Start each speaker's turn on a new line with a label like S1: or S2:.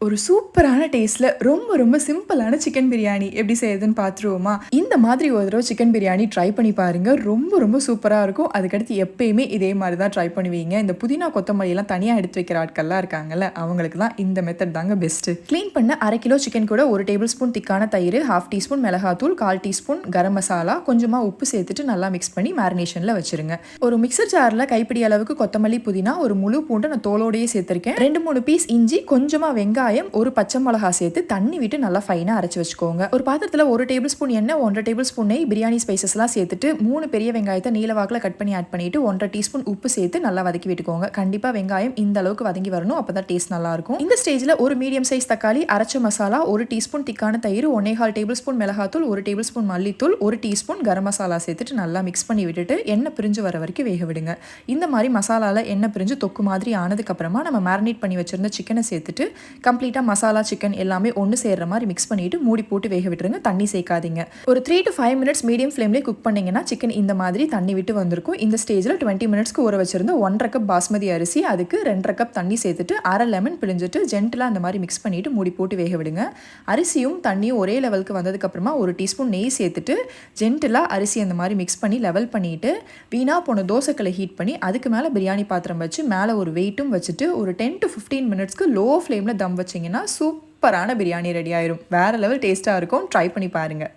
S1: ஒரு சூப்பரான டேஸ்ட்ல ரொம்ப ரொம்ப சிம்பிளான சிக்கன் பிரியாணி எப்படி செய்யுதுன்னு பார்த்துருவோமா? இந்த மாதிரி ஒரு தடவை சிக்கன் பிரியாணி ட்ரை பண்ணி பாருங்க. ரொம்ப ரொம்ப சூப்பரா இருக்கும். அதுக்கடுத்து எப்பயுமே இதே மாதிரி தான் ட்ரை பண்ணுவீங்க. இந்த புதினா, கொத்தமல்லி எல்லாம் தனியா எடுத்து வைக்கிற ஆட்கள்லாம் இருக்காங்கல்ல, அவங்களுக்கு தான் இந்த மெத்தட் தாங்க பெஸ்ட்டு. கிளீன் பண்ண 1/2 கிலோ சிக்கன் கூட 1 டேபிள் ஸ்பூன் திக்கான தயிர், 1/2 டீஸ்பூன் மிளகாத்தூள், 1/4 டீஸ்பூன் கரம் மசாலா, கொஞ்சமா உப்பு சேர்த்துட்டு நல்லா மிக்ஸ் பண்ணி மேரினேஷன்ல வச்சிருங்க. ஒரு மிக்சர் ஜார்ல கைப்பிடி அளவுக்கு கொத்தமல்லி, புதினா, ஒரு முழு பூண்டை நான் தோலோடையே சேர்த்திருக்கேன். 2, 3 பீஸ் இஞ்சி, கொஞ்சமா வெங்காயம், ஒரு பச்சை மிளகாய் சேர்த்து தண்ணி விட்டு நல்லா ஃபைனா அரைச்சு வச்சுக்கோங்க. ஒரு பாத்திரத்துல 1 டேபிள் ஸ்பூன் எண்ணெய், 1/2 டேபிள் ஸ்பூன் நெய், பிரியாணி ஸ்பைசஸ் எல்லாம் சேர்த்துட்டு 3 பெரிய வெங்காயத்தை நீல வாக்குல கட் பண்ணி ஆட் பண்ணிட்டு 1/2 டீஸ்பூன் உப்பு சேர்த்து நல்லா வதக்கி விட்டுக்கோங்க. கண்டிப்பா வெங்காயம் இந்த அளவுக்கு வதங்கி வரணும், அப்பதான் டேஸ்ட் நல்லா இருக்கும். இந்த ஸ்டேஜ்ல ஒரு மீடியம் சைஸ் தக்காளி, அரைச்ச மசாலா, 1 டீஸ்பூன் திக்கான தயிர், 1/4 டேபிள் ஸ்பூன் மிளகாத்தூள், 1 டேபிள் ஸ்பூன் மல்லித்தூள், 1 டீஸ்பூன் கரம் மசாலா சேர்த்துட்டு நல்லா மிக்ஸ் பண்ணி விட்டுட்டு எண்ணெய் பிரிஞ்சு வர வரைக்கும் வேக விடுங்க. இந்த மாதிரி மசாலால எண்ணெய் பிரிஞ்சு தொக்கு மாதிரி ஆனதுக்கு அப்புறமா நம்ம மேரினேட் பண்ணி வச்சிருந்த சிக்கனை சேர்த்துட்டு கம்ப்ளீட்டா மசாலா, சிக்கன் எல்லாமே ஒன்று சேர்ற மாதிரி மிக்ஸ் பண்ணிட்டு மூடி போட்டு வேக விட்டுருங்க. தண்ணி சேர்க்காதீங்க. ஒரு 3 to 5 மினிட்ஸ் மீடியம் ஃப்ளேம்லேயே குக் பண்ணீங்கன்னா சிக்கன் இந்த மாதிரி தண்ணி விட்டு வந்திருக்கும். இந்த ஸ்டேஜில் 20 மினிட்ஸ்க்கு ஊற வச்சிருந்த 1/2 கப் பாஸ்மதி அரிசி, அதுக்கு 2/2 கப் தண்ணி சேர்த்துட்டு அரை லெமன் பிழிஞ்சிட்டு ஜென்டலாக அந்த மாதிரி மிக்ஸ் பண்ணிட்டு மூடி போட்டு வேக விடுங்க. அரிசியும் தண்ணியும் ஒரே லெவலுக்கு வந்ததுக்கப்புறமா 1 டீஸ்பூன் நெய் சேர்த்துட்டு ஜென்டலாக அரிசி அந்த மாதிரி மிக்ஸ் பண்ணி லெவல் பண்ணிட்டு வீணாக போன தோசைக்கல்லை ஹீட் பண்ணி அதுக்கு மேலே பிரியாணி பாத்திரம் வச்சு மேலே ஒரு வெயிட்டும் வச்சுட்டு ஒரு 10 to 15 மினிட்ஸ்க்கு லோ ஃப்ளேமில் தம் வச்சிங்கன்னா சூப்பரான பிரியாணி ரெடி ஆயிரும். வேற லெவல் டேஸ்ட்டாக இருக்கும். ட்ரை பண்ணி பாருங்கள்.